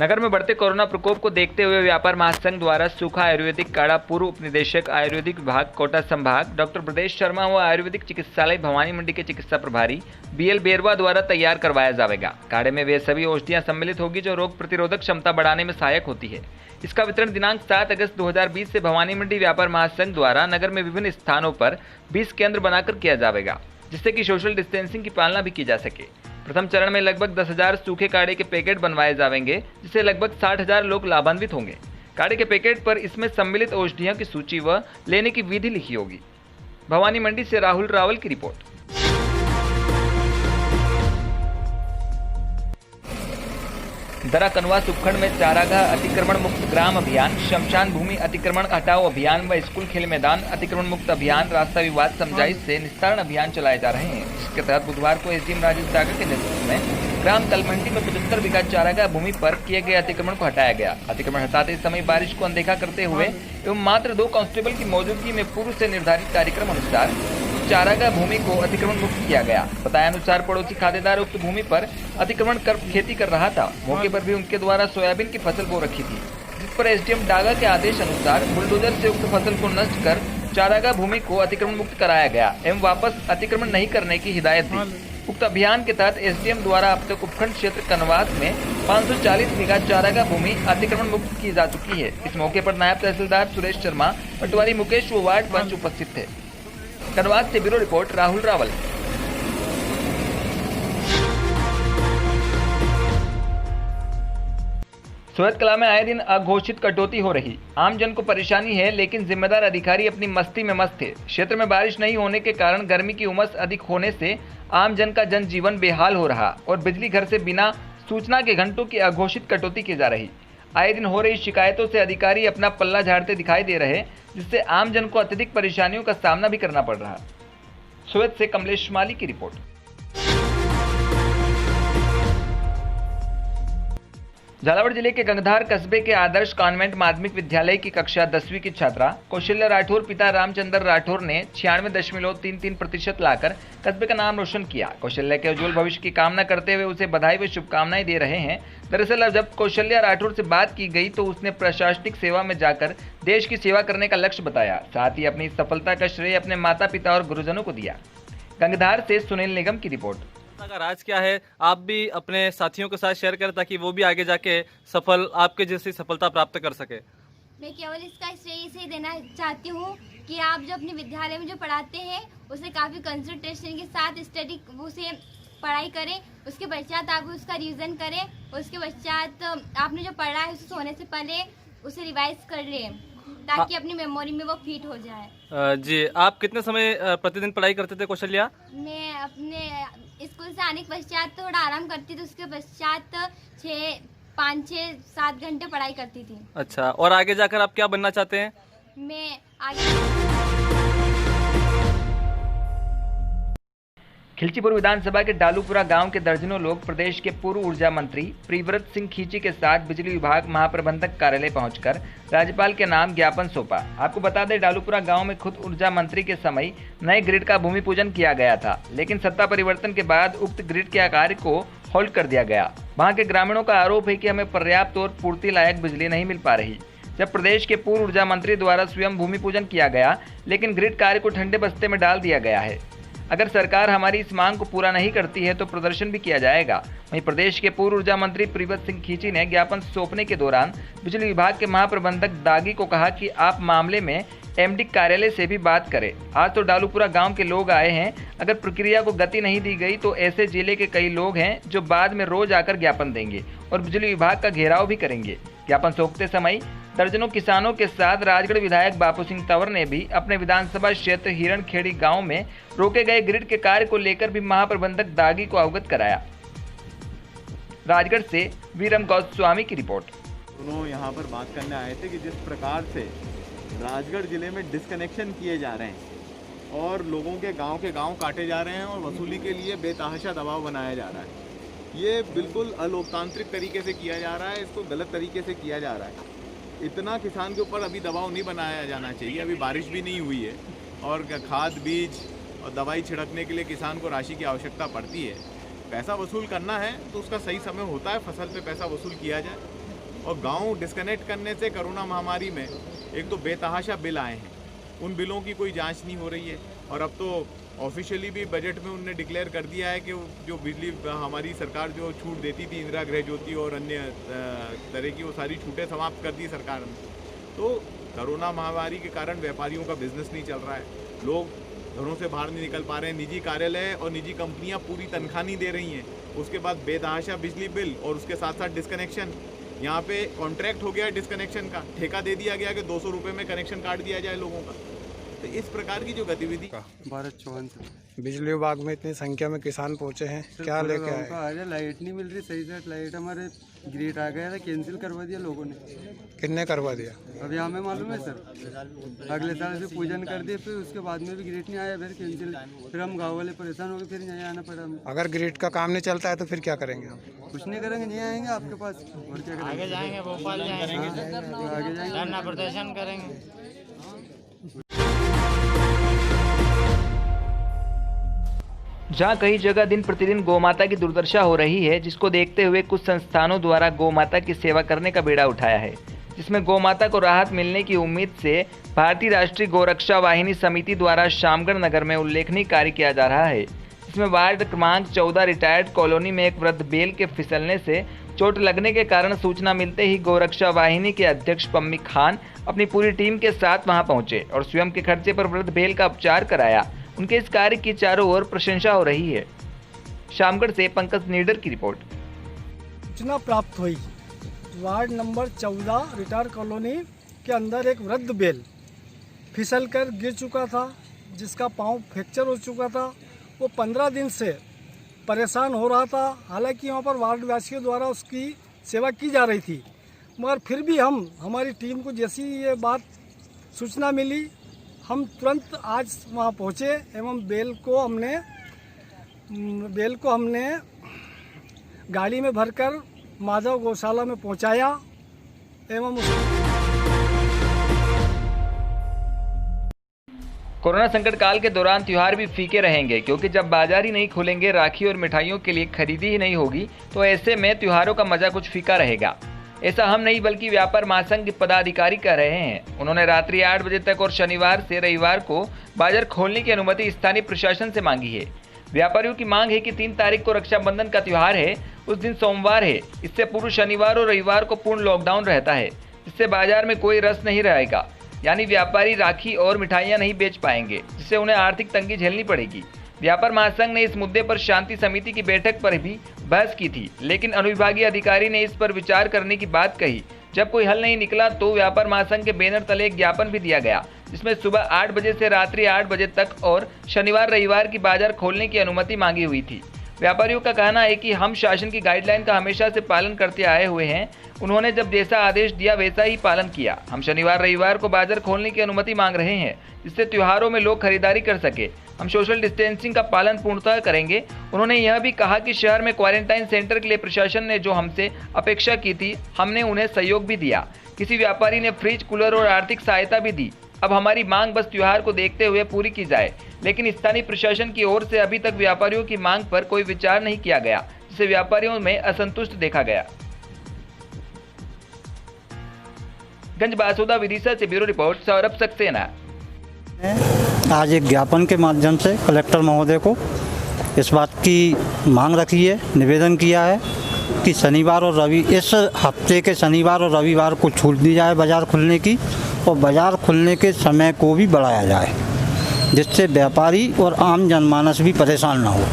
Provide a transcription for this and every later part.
नगर में बढ़ते कोरोना प्रकोप को देखते हुए व्यापार महासंघ द्वारा सूखा आयुर्वेदिक काढ़ा पूर्व उपनिदेशक आयुर्वेदिक विभाग कोटा संभाग डॉक्टर ब्रजेश शर्मा व आयुर्वेदिक चिकित्सालय भवानी मंडी के चिकित्सा प्रभारी बीएल बेरवा द्वारा तैयार करवाया जाएगा। काढ़े में वे सभी औषधियां सम्मिलित होगी जो रोग प्रतिरोधक क्षमता बढ़ाने में सहायक होती है। इसका वितरण दिनांक 7 अगस्त 2020 से भवानी मंडी व्यापार महासंघ द्वारा नगर में विभिन्न स्थानों पर 20 केंद्र बनाकर किया जाएगा, जिससे कि सोशल डिस्टेंसिंग की पालना भी की जा सके। प्रथम चरण में लगभग 10,000 सूखे काढ़े के पैकेट बनवाए जाएंगे, जिससे लगभग 60,000 लोग लाभान्वित होंगे। काढ़े के पैकेट पर इसमें सम्मिलित औषधियों की सूची व लेने की विधि लिखी होगी। भवानी मंडी से राहुल रावल की रिपोर्ट। दरा कनवास उपखंड में चारागाह अतिक्रमण मुक्त ग्राम अभियान, शमशान भूमि अतिक्रमण हटाओ अभियान व स्कूल खेल मैदान अतिक्रमण मुक्त अभियान, रास्ता विवाद समझाइश से निस्तारण अभियान चलाए जा रहे हैं। जिसके तहत बुधवार को एसडीएम राजेश डागर के नेतृत्व में ग्राम तलमंडी में 75 बीघा चारागाह भूमि पर किए गए अतिक्रमण को हटाया गया। अतिक्रमण हटाते समय बारिश को अनदेखा करते हुए एवं मात्र 2 कांस्टेबल की मौजूदगी में पूर्व से निर्धारित कार्यक्रम अनुसार चारागाह भूमि को अतिक्रमण मुक्त किया गया। बताया अनुसार पड़ोसी खातेदार उक्त भूमि पर अतिक्रमण कर खेती कर रहा था। मौके पर भी उनके द्वारा सोयाबीन की फसल बो रखी थी, जिस पर एसडीएम डागा के आदेश अनुसार बुलडोजर से उक्त फसल को नष्ट कर चारागाह भूमि को अतिक्रमण मुक्त कराया गया एवं वापस अतिक्रमण नहीं करने की हिदायत दी। उक्त अभियान के तहत एसडीएम द्वारा अब तक उपखंड क्षेत्र कनवास में 540 बीघा चारागाह भूमि अतिक्रमण मुक्त की जा चुकी है। इस मौके पर नायब तहसीलदार सुरेश शर्मा, पटवारी मुकेश व वार्ड पंच उपस्थित थे। कनवास से ब्यूरो रिपोर्ट राहुल रावल। सोयत कला में आए दिन अघोषित कटौती हो रही, आम जन को परेशानी है, लेकिन जिम्मेदार अधिकारी अपनी मस्ती में मस्त थे। क्षेत्र में बारिश नहीं होने के कारण गर्मी की उमस अधिक होने से आम जन का जनजीवन बेहाल हो रहा और बिजली घर से बिना सूचना के घंटों की अघोषित कटौती की जा रही। आए दिन हो रही शिकायतों से अधिकारी अपना पल्ला झाड़ते दिखाई दे रहे, जिससे आम जन को अत्यधिक परेशानियों का सामना भी करना पड़ रहा। सोयत से कमलेश माली की रिपोर्ट। झालावाड़ जिले के गंगधार कस्बे के आदर्श कॉन्वेंट माध्यमिक विद्यालय की कक्षा 10वीं की छात्रा कौशल्या राठौर पिता रामचंद्र राठौर ने 96.33% लाकर कस्बे का नाम रोशन किया। कौशल्या के उज्जवल भविष्य की कामना करते हुए उसे बधाई व शुभकामनाएं दे रहे हैं। दरअसल जब कौशल्या राठौर से बात की गई तो उसने प्रशासनिक सेवा में जाकर देश की सेवा करने का लक्ष्य बताया। साथ ही अपनी सफलता का श्रेय अपने माता पिता और गुरुजनों को दिया। गंगधार से सुनील निगम की रिपोर्ट। का राज क्या है, आप भी अपने साथियों के साथ शेयर करें ताकि वो भी आगे जाके सफल आपके जैसी सफलता प्राप्त कर सके। मैं केवल इसका श्रेय इसे देना चाहती हूँ कि आप जो अपने विद्यालय में जो पढ़ाते हैं उसे काफ़ी कंसंट्रेशन के साथ स्टडी उसे पढ़ाई करें, उसके पश्चात आप उसका रिवीजन करें, उसके पश्चात आपने जो पढ़ा है उसे सोने से पहले उसे रिवाइज कर लें ताकि अपनी मेमोरी में वो फिट हो जाए। जी, आप कितने समय प्रतिदिन पढ़ाई करते थे कौशल्या? मैं अपने स्कूल से आने के पश्चात थोड़ा आराम करती थी, उसके पश्चात 5, 6, 7 घंटे पढ़ाई करती थी। अच्छा, और आगे जाकर आप क्या बनना चाहते हैं? मैं आगे खिलचीपुर विधानसभा के डालूपुरा गांव के दर्जनों लोग प्रदेश के पूर्व ऊर्जा मंत्री प्रियव्रत सिंह खींची के साथ बिजली विभाग महाप्रबंधक कार्यालय पहुंचकर राज्यपाल के नाम ज्ञापन सौंपा। आपको बता दें, डालूपुरा गांव में खुद ऊर्जा मंत्री के समय नए ग्रिड का भूमि पूजन किया गया था, लेकिन सत्ता परिवर्तन के बाद उक्त ग्रिड के कार्य को होल्ड कर दिया गया। वहाँ के ग्रामीणों का आरोप है कि हमें पर्याप्त और पूर्ति लायक बिजली नहीं मिल पा रही। जब प्रदेश के पूर्व ऊर्जा मंत्री द्वारा स्वयं भूमि पूजन किया गया, लेकिन ग्रिड कार्य को ठंडे बस्ते में डाल दिया गया है। अगर सरकार हमारी इस मांग को पूरा नहीं करती है तो प्रदर्शन भी किया जाएगा। वहीं प्रदेश के पूर्व ऊर्जा मंत्री प्रियव्रत सिंह खींची ने ज्ञापन सौंपने के दौरान बिजली विभाग के महाप्रबंधक दागी को कहा कि आप मामले में एमडी कार्यालय से भी बात करें। आज तो डालूपुरा गांव के लोग आए हैं, अगर प्रक्रिया को गति नहीं दी गई तो ऐसे जिले के कई लोग हैं जो बाद में रोज आकर ज्ञापन देंगे और बिजली विभाग का घेराव भी करेंगे। ज्ञापन सौंपते समय दर्जनों किसानों के साथ राजगढ़ विधायक बापू सिंह तंवर ने भी अपने विधानसभा क्षेत्र हिरणखेड़ी गांव में रोके गए ग्रिड के कार्य को लेकर भी महाप्रबंधक दागी को अवगत कराया। राजगढ़ से वीरम गोस्वामी की रिपोर्ट। दोनों यहाँ पर बात करने आए थे कि जिस प्रकार से राजगढ़ जिले में डिस्कनेक्शन किए जा रहे हैं और लोगों के गांव काटे जा रहे हैं और वसूली के लिए बेतहाशा दबाव बनाया जा रहा है, ये बिल्कुल अलोकतांत्रिक तरीके से किया जा रहा है, इसको गलत तरीके से किया जा रहा है। इतना किसान के ऊपर अभी दबाव नहीं बनाया जाना चाहिए। अभी बारिश भी नहीं हुई है और खाद बीज और दवाई छिड़कने के लिए किसान को राशि की आवश्यकता पड़ती है। पैसा वसूल करना है तो उसका सही समय होता है, फसल पे पैसा वसूल किया जाए। और गांव डिस्कनेक्ट करने से कोरोना महामारी में एक तो बेतहाशा बिल आए हैं, उन बिलों की कोई जांच नहीं हो रही है। और अब तो ऑफिशियली भी बजट में उन्होंने डिक्लेयर कर दिया है कि जो बिजली हमारी सरकार जो छूट देती थी इंदिरा गृह ज्योति और अन्य तरह की, वो सारी छूटें समाप्त कर दी सरकार ने। तो कोरोना महामारी के कारण व्यापारियों का बिजनेस नहीं चल रहा है, लोग घरों से बाहर नहीं निकल पा रहे हैं, निजी कार्यालय और निजी कंपनियां पूरी तनख्वाह नहीं दे रही हैं। उसके बाद बेतहाशा बिजली बिल और उसके साथ साथ डिस्कनेक्शन। यहाँ पे कॉन्ट्रैक्ट हो गया है डिस्कनेक्शन का, ठेका दे दिया गया कि 200 रुपये में कनेक्शन काट दिया जाए लोगों का। तो इस प्रकार की जो गतिविधि भारत चौहान से बिजली विभाग में इतनी संख्या में किसान पहुंचे हैं, क्या लेके आए? आगे लाइट नहीं मिल रही सही से, लाइट हमारे ग्रेट आ गया था, कैंसिल करवा दिया लोगों ने। कितने करवा दिया? अभी हमें मालूम है सर, अगले साल से पूजन कर दिए, फिर उसके बाद में भी ग्रेट नहीं आया, फिर कैंसिल। फिर हम गाँव वाले परेशान हो गए, फिर नहीं आना पड़ा हमें। अगर ग्रिड का काम नहीं चलता है तो फिर क्या करेंगे आप? कुछ नहीं करेंगे, नहीं आएंगे आपके पास, और क्या करेंगे? आगे जाएंगे, भोपाल जाएंगे, आगे जाएंगे, धरना प्रदर्शन करेंगे। जहां कई जगह दिन प्रतिदिन गौमाता की दुर्दशा हो रही है, जिसको देखते हुए कुछ संस्थानों द्वारा गौमाता की सेवा करने का बेड़ा उठाया है, जिसमें गौमाता को राहत मिलने की उम्मीद से भारतीय राष्ट्रीय गौरक्षा वाहिनी समिति द्वारा शामगढ़ नगर में उल्लेखनीय कार्य किया जा रहा है। इसमें वार्ड क्रमांक 14 रिटायर्ड कॉलोनी में एक वृद्ध बेल के फिसलने से चोट लगने के कारण सूचना मिलते ही गौरक्षा वाहिनी के अध्यक्ष पम्मी खान अपनी पूरी टीम के साथ वहां पहुंचे और स्वयं के खर्चे पर वृद्ध बेल का उपचार कराया। उनके इस कार्य की चारों ओर प्रशंसा हो रही है। शामगढ़ से पंकज नीडर की रिपोर्ट। सूचना प्राप्त हुई, वार्ड नंबर 14 रिटायर कॉलोनी के अंदर एक वृद्ध बेल फिसलकर गिर चुका था, जिसका पांव फ्रैक्चर हो चुका था। वो 15 दिन से परेशान हो रहा था। हालांकि वहाँ पर वार्डवासियों द्वारा उसकी सेवा की जा रही थी, मगर फिर भी हमारी टीम को जैसी ये बात सूचना मिली, हम तुरंत आज वहाँ पहुँचे एवं बेल को हमने गाड़ी में भरकर माधव गौशाला में पहुँचाया एवं कोरोना संकट काल के दौरान त्योहार भी फीके रहेंगे, क्योंकि जब बाजार ही नहीं खुलेंगे, राखी और मिठाइयों के लिए खरीदी ही नहीं होगी, तो ऐसे में त्योहारों का मजा कुछ फीका रहेगा। ऐसा हम नहीं बल्कि व्यापार महासंघ के पदाधिकारी कह रहे हैं। उन्होंने रात्रि 8 बजे तक और शनिवार से रविवार को बाजार खोलने की अनुमति स्थानीय प्रशासन से मांगी है। व्यापारियों की मांग है कि 3 तारीख को रक्षाबंधन का त्योहार है, उस दिन सोमवार है, इससे पूर्व शनिवार और रविवार को पूर्ण लॉकडाउन रहता है, जिससे बाजार में कोई रस नहीं रहेगा, यानी व्यापारी राखी और मिठाइयां नहीं बेच पाएंगे, जिससे उन्हें आर्थिक तंगी झेलनी पड़ेगी। व्यापार महासंघ ने इस मुद्दे पर शांति समिति की बैठक पर भी बहस की थी, लेकिन अनुविभागीय अधिकारी ने इस पर विचार करने की बात कही। जब कोई हल नहीं निकला तो व्यापार महासंघ के बैनर तले एक ज्ञापन भी दिया गया, जिसमें सुबह 8 बजे से रात्रि 8 बजे तक और शनिवार रविवार की बाजार खोलने की अनुमति मांगी हुई थी। व्यापारियों का कहना है कि हम शासन की गाइडलाइन का हमेशा से पालन करते आए हुए हैं। उन्होंने जब जैसा आदेश दिया वैसा ही पालन किया। हम शनिवार रविवार को बाजार खोलने की अनुमति मांग रहे हैं, जिससे त्योहारों में लोग खरीदारी कर सके। हम सोशल डिस्टेंसिंग का पालन पूर्णतः करेंगे। उन्होंने यह भी कहा कि शहर में क्वारंटाइन सेंटर के लिए प्रशासन ने जो हमसे अपेक्षा की थी, हमने उन्हें सहयोग भी दिया। किसी व्यापारी ने फ्रिज, कूलर और आर्थिक सहायता भी दी। अब हमारी मांग बस त्योहार को देखते हुए पूरी की जाए, लेकिन स्थानीय प्रशासन की ओर से अभी तक व्यापारियों की मांग पर कोई विचार नहीं किया गया, जिससे व्यापारियों में असंतुष्ट देखा गया। गंजबासौदा विदिशा से ब्यूरो रिपोर्ट, सौरभ सक्सेना। आज एक ज्ञापन के माध्यम से कलेक्टर महोदय को इस बात की मांग रखी है, निवेदन किया है कि शनिवार और इस हफ्ते के शनिवार और रविवार को छूट दी जाए बाज़ार खुलने की, और बाज़ार खुलने के समय को भी बढ़ाया जाए, जिससे व्यापारी और आम जनमानस भी परेशान ना हो,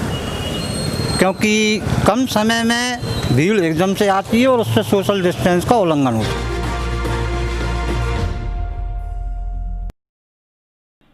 क्योंकि कम समय में भीड़ एकदम से आती है और उससे सोशल डिस्टेंस का उल्लंघन होता है।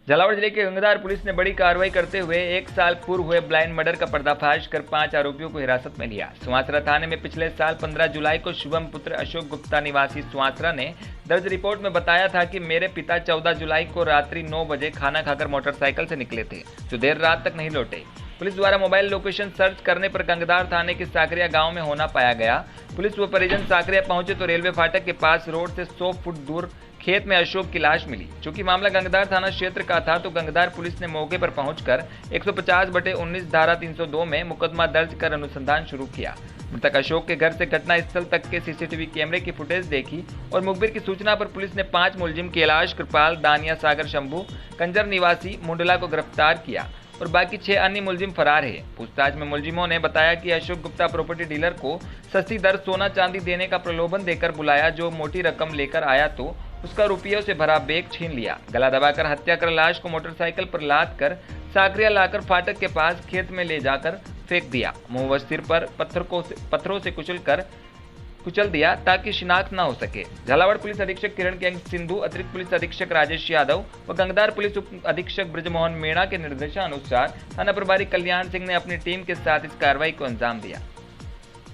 झालावाड़ जिले के गंगाधार पुलिस ने बड़ी कार्रवाई करते हुए 1 साल पूर्व हुए ब्लाइंड मर्डर का पर्दाफाश कर 5 आरोपियों को हिरासत में लिया। सुवासरा थाने में पिछले साल 15 जुलाई को शुभम पुत्र अशोक गुप्ता निवासी सुवासरा ने दर्ज रिपोर्ट में बताया था कि मेरे पिता 14 जुलाई को रात्रि 9 बजे खाना खाकर मोटरसाइकिल से निकले थे, जो देर रात तक नहीं लौटे। पुलिस द्वारा मोबाइल लोकेशन सर्च करने पर गंगाधार थाने के साकरिया गांव में होना पाया गया। पुलिस व परिजन साकरिया पहुंचे तो रेलवे फाटक के पास रोड से 100 फुट दूर खेत में अशोक की लाश मिली। चूंकि मामला गंगदार थाना क्षेत्र का था तो गंगदार पुलिस ने मौके पर पहुंचकर 150/19 धारा 302 में मुकदमा दर्ज कर अनुसंधान शुरू किया। मृतक अशोक के घर से घटना स्थल तक के सीसीटीवी कैमरे की फुटेज देखी और मुखबिर की सूचना पर पुलिस ने 5 मुलजिम कैलाश, कृपाल, दानिया, सागर, शंभू, कंजर निवासी मुंडला को गिरफ्तार किया और बाकी 6 अन्य मुलजिम फरार है। पूछताछ में मुलजिमों ने बताया कि अशोक गुप्ता प्रॉपर्टी डीलर को सस्ती दर सोना चांदी देने का प्रलोभन देकर बुलाया, जो मोटी रकम लेकर आया तो उसका रुपयों से भरा बैग छीन लिया, गला दबाकर हत्या कर लाश को मोटरसाइकिल पर लाद कर साकरिया लाकर फाटक के पास खेत में ले जाकर फेंक दिया। मुंह व सिर पर पत्थरों से कुचल दिया ताकि शिनाख्त न हो सके। झालावाड़ पुलिस अधीक्षक किरण किंग सिंधु, अतिरिक्त पुलिस अधीक्षक राजेश यादव व गंगदार पुलिस उप अधीक्षक ब्रजमोहन मीणा के निर्देशानुसार थाना प्रभारी कल्याण सिंह ने अपनी टीम के साथ इस कार्रवाई को अंजाम दिया।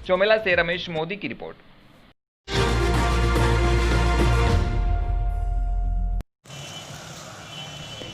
चौमेला से रमेश मोदी की रिपोर्ट।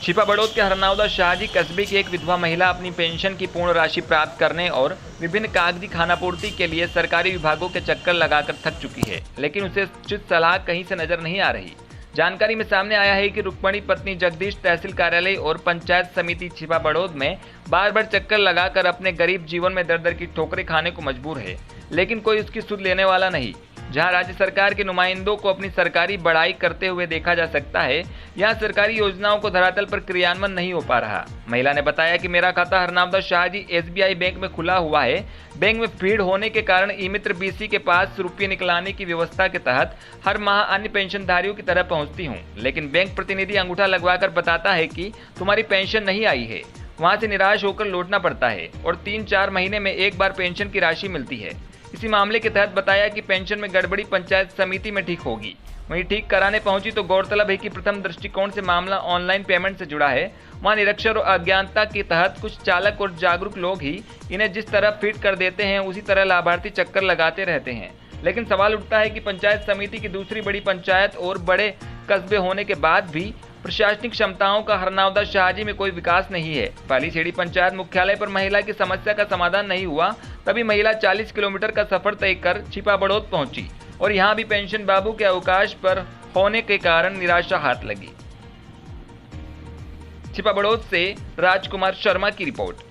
छिपा बड़ौद के हरनावदा शाहजी कस्बे की एक विधवा महिला अपनी पेंशन की पूर्ण राशि प्राप्त करने और विभिन्न कागजी खानापूर्ति के लिए सरकारी विभागों के चक्कर लगाकर थक चुकी है, लेकिन उसे उचित सलाह कहीं से नजर नहीं आ रही। जानकारी में सामने आया है कि रुक्मणी पत्नी जगदीश तहसील कार्यालय और पंचायत समिति छिपा बड़ौद में बार बार चक्कर लगाकर अपने गरीब जीवन में दर दर की ठोकरें खाने को मजबूर है, लेकिन कोई उसकी सुध लेने वाला नहीं। जहां राज्य सरकार के नुमाइंदों को अपनी सरकारी बड़ाई करते हुए देखा जा सकता है, यहां सरकारी योजनाओं को धरातल पर क्रियान्वयन नहीं हो पा रहा। महिला ने बताया कि मेरा खाता हरनावदा शाहजी SBI बैंक में खुला हुआ है। बैंक में भीड़ होने के कारण ई-मित्र BC के पास रुपये निकलाने की व्यवस्था के तहत हर माह अन्य पेंशनधारियों की तरह पहुंचती हूं, लेकिन बैंक प्रतिनिधि अंगूठा लगवाकर बताता है कि तुम्हारी पेंशन नहीं आई है। वहां से निराश होकर लौटना पड़ता है और 3-4 महीने में एक बार पेंशन की राशि मिलती है। इसी मामले के तहत बताया कि पेंशन में गड़बड़ी पंचायत समिति में ठीक होगी। वहीं ठीक कराने पहुंची तो गौरतलब है कि प्रथम दृष्टिकोण से मामला ऑनलाइन पेमेंट से जुड़ा है। वहां निरक्षर और अज्ञानता के तहत कुछ चालक और जागरूक लोग ही इन्हें जिस तरह फिट कर देते हैं उसी तरह लाभार्थी चक्कर लगाते रहते हैं। लेकिन सवाल उठता है कि पंचायत समिति की दूसरी बड़ी पंचायत और बड़े कस्बे होने के बाद भी प्रशासनिक क्षमताओं का हरनावदा शाहजी में कोई विकास नहीं है। पहली सीढ़ी पंचायत मुख्यालय पर महिला की समस्या का समाधान नहीं हुआ, तभी महिला 40 किलोमीटर का सफर तय कर छिपा बड़ौद पहुंची और यहां भी पेंशन बाबू के अवकाश पर होने के कारण निराशा हाथ लगी। छिपा बड़ौद से राजकुमार शर्मा की रिपोर्ट।